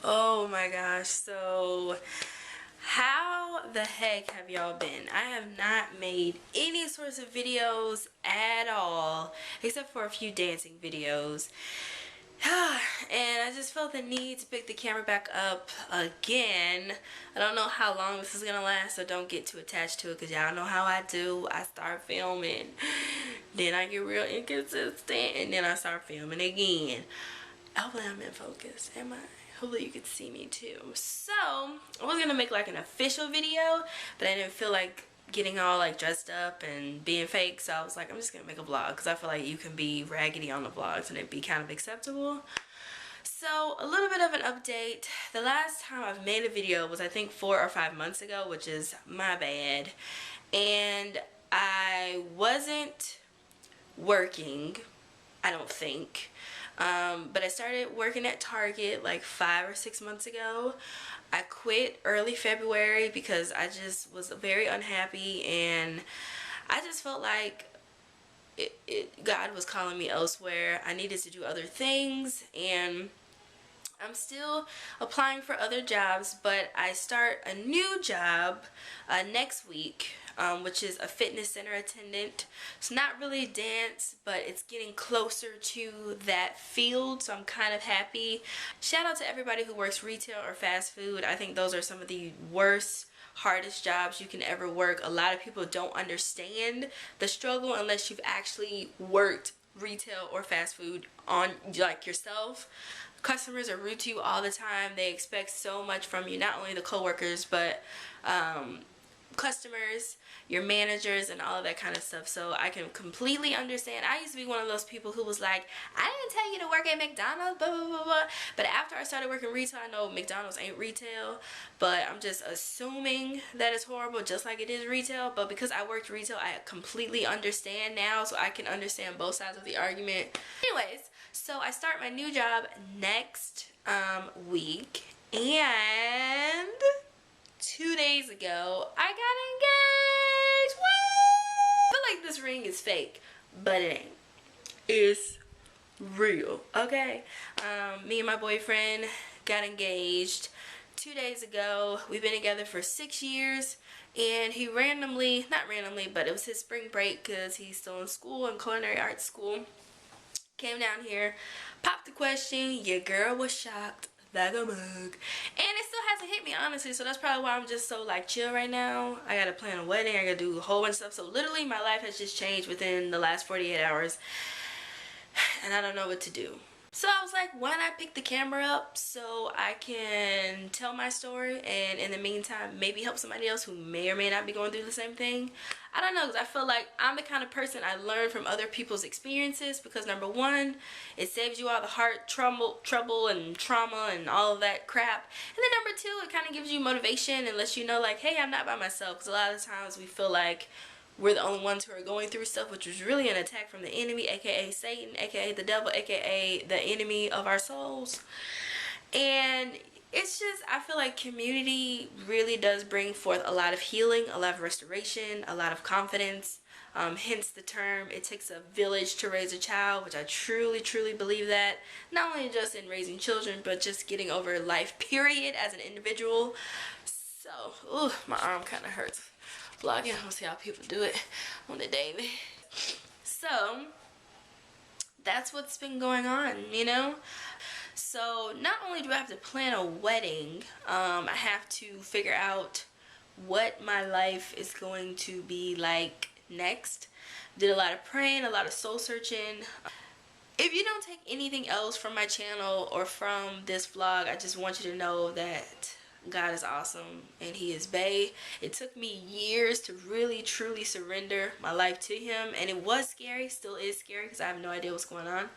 Oh my gosh, so how the heck have y'all been? I have not made any sorts of videos at all, except for a few dancing videos. And I just felt the need to pick the camera back up again. I don't know how long this is gonna last, so don't get too attached to it, because y'all know how I do. I start filming, then I get real inconsistent, and then I start filming again. Hopefully I'm in focus. Am I? Hopefully you can see me too. So I was gonna make like an official video, but I didn't feel like getting all like dressed up and being fake, so I was like, I'm just gonna make a vlog, because I feel like you can be raggedy on the vlogs and it'd be kind of acceptable. So a little bit of an update. The last time I've made a video was, I think, 4 or 5 months ago, which is my bad. And I wasn't working, I don't think. But I started working at Target like 5 or 6 months ago. I quit early February because I just was very unhappy, and I just felt like God was calling me elsewhere. I needed to do other things, and I'm still applying for other jobs, but I start a new job next week, which is a fitness center attendant. It's not really dance, but it's getting closer to that field, so I'm kind of happy. Shout out to everybody who works retail or fast food. I think those are some of the worst, hardest jobs you can ever work. A lot of people don't understand the struggle unless you've actually worked retail or fast food on like yourself. Customers are rude to you all the time. They expect so much from you, not only the coworkers, but customers, your managers, and all of that kind of stuff. So I can completely understand. I used to be one of those people who was like, I didn't tell you to work at McDonald's, blah, blah, blah, blah. But after I started working retail, I know McDonald's ain't retail, but I'm just assuming that it's horrible just like it is retail. But because I worked retail, I completely understand now, so I can understand both sides of the argument. Anyways, so I start my new job next week, and 2 days ago I got engaged. Woo! I feel like this ring is fake, but it ain't. It's real, okay? Me and my boyfriend got engaged 2 days ago. We've been together for 6 years, and he randomly, not randomly, but it was his spring break because he's still in school, in culinary arts school, came down here, popped the question. Your girl was shocked like a mug, and it still hasn't hit me, honestly. So that's probably why I'm just so like chill right now. I gotta plan a wedding, I gotta do a whole bunch of stuff. So literally my life has just changed within the last 48 hours, and I don't know what to do. So I was like, why not pick the camera up so I can tell my story, and in the meantime maybe help somebody else who may or may not be going through the same thing. I don't know, because I feel like I'm the kind of person, I learn from other people's experiences, because number one, it saves you all the heart trouble and trauma and all of that crap. And then number two, it kind of gives you motivation and lets you know like, hey, I'm not by myself. Because a lot of times we feel like we're the only ones who are going through stuff, which is really an attack from the enemy, aka Satan, aka the devil, aka the enemy of our souls. And it's just, I feel like community really does bring forth a lot of healing, a lot of restoration, a lot of confidence. Hence the term, it takes a village to raise a child, which I truly, truly believe that. Not only just in raising children, but just getting over life, period, as an individual. So, ooh, my arm kind of hurts vlogging. I don't see how people do it on the daily. So, that's what's been going on, you know? So not only do I have to plan a wedding, I have to figure out what my life is going to be like next. Did a lot of praying, a lot of soul searching. If you don't take anything else from my channel or from this vlog, I just want you to know that God is awesome and he is bae. It took me years to really truly surrender my life to him, and it was scary, still is scary, because I have no idea what's going on.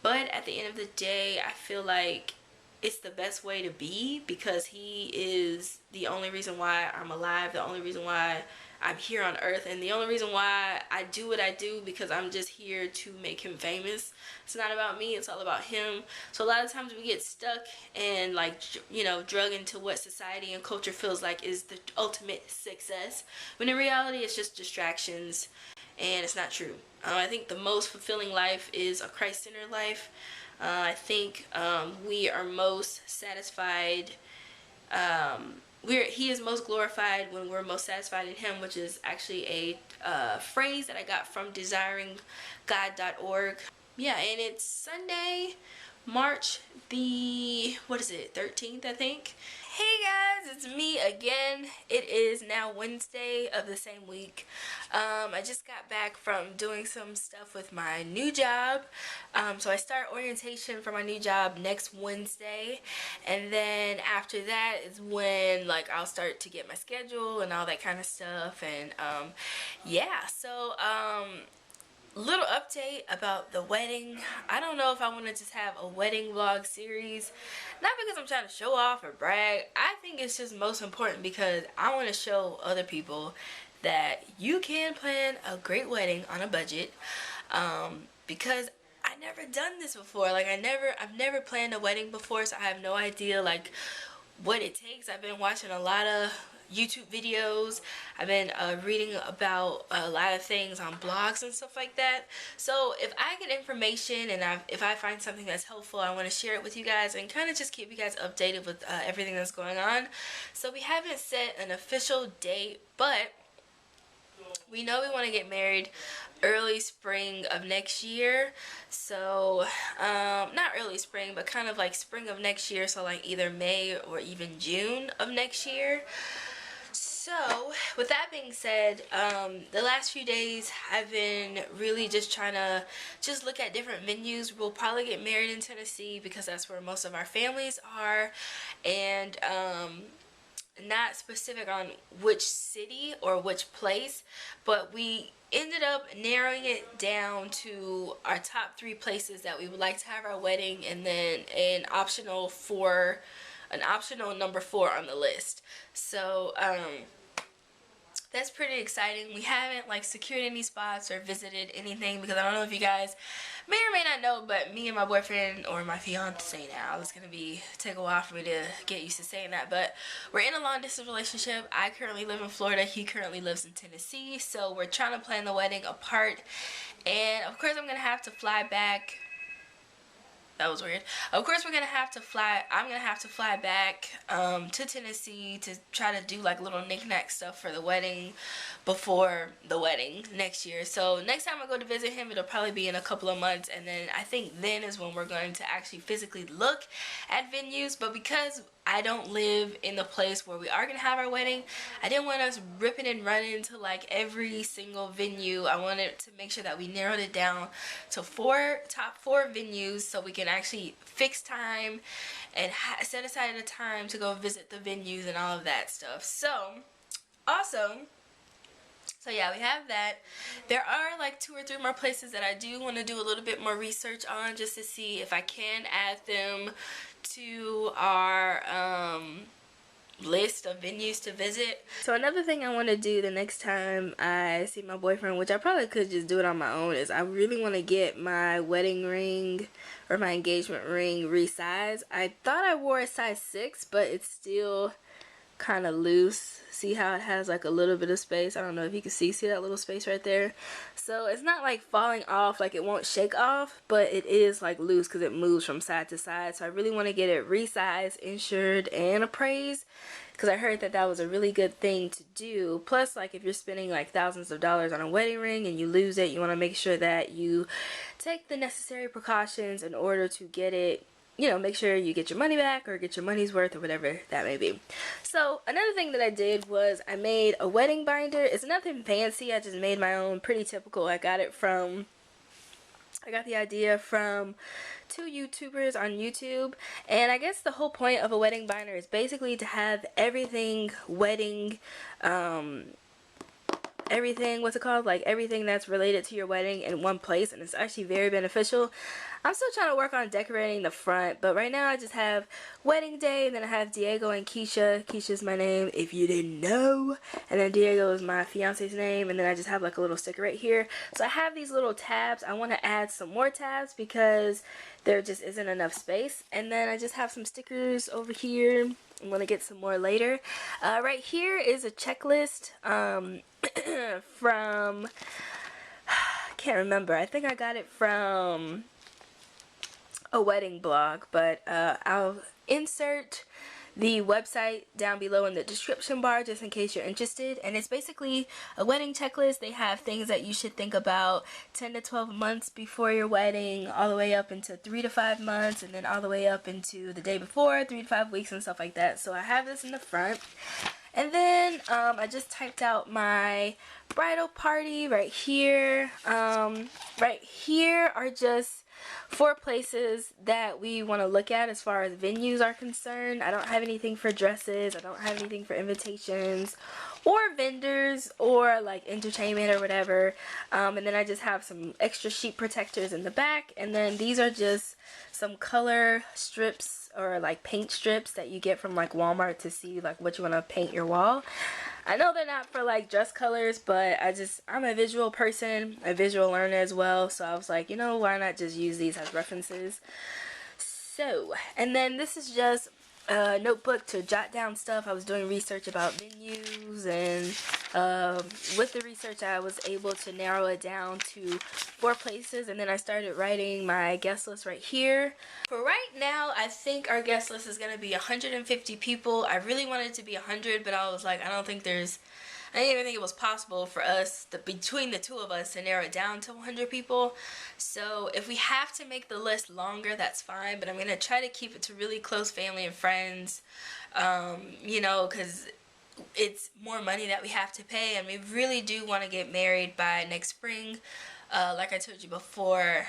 But at the end of the day, I feel like it's the best way to be, because he is the only reason why I'm alive, the only reason why I'm here on earth, and the only reason why I do what I do, because I'm just here to make him famous. It's not about me, it's all about him. So a lot of times we get stuck and, like, you know, drug into what society and culture feels like is the ultimate success, when in reality it's just distractions, and it's not true. I think the most fulfilling life is a Christ-centered life. I think we are most satisfied. He is most glorified when we're most satisfied in him, which is actually a phrase that I got from desiringgod.org. Yeah, and it's Sunday, March the, what is it, 13th, I think. Hey guys, it's me again. It is now Wednesday of the same week. I just got back from doing some stuff with my new job. So I start orientation for my new job next Wednesday, and then after that is when like I'll start to get my schedule and all that kind of stuff. And yeah, so little update about the wedding. I don't know if I want to just have a wedding vlog series, not because I'm trying to show off or brag. I think it's just most important because I want to show other people that you can plan a great wedding on a budget, because I never done this before. Like I've never planned a wedding before, so I have no idea like what it takes. I've been watching a lot of YouTube videos. I've been reading about a lot of things on blogs and stuff like that. So if I get information and if I find something that's helpful, I want to share it with you guys and kind of just keep you guys updated with everything that's going on. So we haven't set an official date, but we know we want to get married early spring of next year. So not early spring, but kind of like spring of next year, so like either May or even June of next year. So with that being said, the last few days I've been really just trying to just look at different venues. We'll probably get married in Tennessee because that's where most of our families are, and not specific on which city or which place, but we ended up narrowing it down to our top 3 places that we would like to have our wedding, and then an optional number 4 on the list. So that's pretty exciting. We haven't like secured any spots or visited anything because I don't know if you guys may or may not know, but me and my boyfriend, or my fiance now, it's gonna take a while for me to get used to saying that, but we're in a long distance relationship. I currently live in Florida, he currently lives in Tennessee, so we're trying to plan the wedding apart. And of course I'm gonna have to fly back. That was weird. Of course I'm gonna have to fly back to Tennessee to try to do like little knick-knack stuff for the wedding before the wedding next year. So next time I go to visit him, it'll probably be in a couple of months, and then I think then is when we're going to actually physically look at venues. But because I don't live in the place where we are going to have our wedding, I didn't want us ripping and running to like every single venue. I wanted to make sure that we narrowed it down to top 4 venues, so we can actually fix time and set aside a time to go visit the venues and all of that stuff. So awesome. So yeah, we have that. There are like 2 or 3 more places that I do want to do a little bit more research on, just to see if I can add them to our list of venues to visit. So another thing I want to do the next time I see my boyfriend, which I probably could just do it on my own, is I really want to get my wedding ring or my engagement ring resized. I thought I wore a size 6, but it's still kind of loose. See how it has like a little bit of space? I don't know if you can see that little space right there. So it's not like falling off, like it won't shake off, but it is like loose because it moves from side to side. So I really want to get it resized, insured, and appraised, because I heard that that was a really good thing to do. Plus, like if you're spending like thousands of dollars on a wedding ring and you lose it, you want to make sure that you take the necessary precautions in order to get it, you know, make sure you get your money back or get your money's worth or whatever that may be. So another thing that I did was I made a wedding binder. It's nothing fancy. I just made my own, pretty typical. I got the idea from 2 YouTubers on YouTube, and I guess the whole point of a wedding binder is basically to have everything wedding, everything, what's it called, like everything that's related to your wedding in one place, and it's actually very beneficial. I'm still trying to work on decorating the front, but right now I just have wedding day, and then I have Diego and Keisha. Keisha's my name, if you didn't know, and then Diego is my fiance's name, and then I just have like a little sticker right here. So I have these little tabs. I want to add some more tabs because there just isn't enough space, and then I just have some stickers over here. I'm going to get some more later. Right here is a checklist from, I can't remember, I think I got it from a wedding blog, but I'll insert the website down below in the description bar just in case you're interested. And it's basically a wedding checklist. They have things that you should think about 10 to 12 months before your wedding, all the way up into 3 to 5 months, and then all the way up into the day before, 3 to 5 weeks and stuff like that. So I have this in the front. And then I just typed out my bridal party right here. Right here are just 4 places that we want to look at as far as venues are concerned. I don't have anything for dresses. I don't have anything for invitations or vendors or like entertainment or whatever. And then I just have some extra sheet protectors in the back. And then these are just some color strips or like paint strips that you get from like Walmart to see like what you want to paint your wall. I know they're not for like dress colors, but I'm a visual person, a visual learner as well, so I was like, you know, why not just use these as references? So, and then this is just a notebook to jot down stuff. I was doing research about venues, and with the research I was able to narrow it down to 4 places, and then I started writing my guest list right here. For right now, I think our guest list is going to be 150 people. I really wanted it to be 100, but I was like, I didn't even think it was possible for us, between the two of us, to narrow it down to 100 people. So if we have to make the list longer, that's fine, but I'm going to try to keep it to really close family and friends, you know, because it's more money that we have to pay, and we really do want to get married by next spring, like I told you before.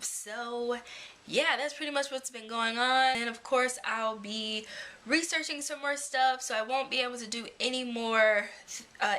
So yeah, that's pretty much what's been going on. And of course I'll be researching some more stuff, so I won't be able to do any more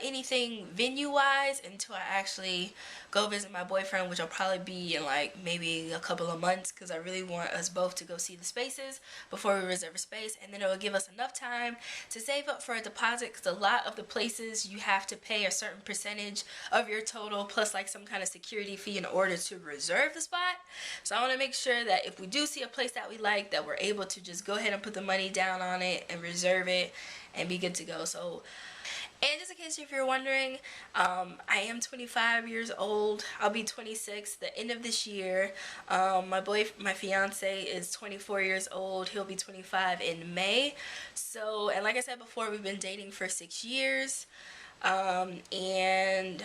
anything venue wise until I actually go visit my boyfriend, which will probably be in like maybe a couple of months, because I really want us both to go see the spaces before we reserve a space, and then it will give us enough time to save up for a deposit, because a lot of the places you have to pay a certain percentage of your total plus like some kind of security fee in order to reserve the spot. So I want to make sure that if we do see a place that we like, that we're able to just go ahead and put the money down on it and reserve it and be good to go. So, and just in case if you're wondering, I am 25 years old. I'll be 26 the end of this year. My fiance is 24 years old. He'll be 25 in May. So, and like I said before, we've been dating for 6 years. And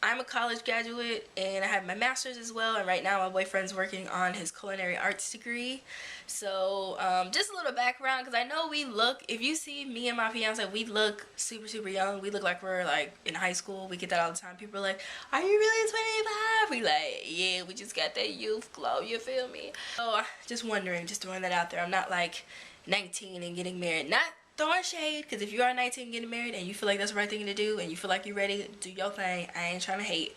I'm a college graduate, and I have my master's as well, and right now my boyfriend's working on his culinary arts degree. So just a little background, because I know if you see me and my fiance, we look super young. We look like we're like in high school. We get that all the time. People are like, are you really 25? We like, yeah, we just got that youth glow, you feel me? So just wondering, just throwing that out there. I'm not like 19 and getting married. Not throwing shade, because if you are 19 and getting married and you feel like that's the right thing to do and you feel like you're ready, do your thing. I ain't trying to hate.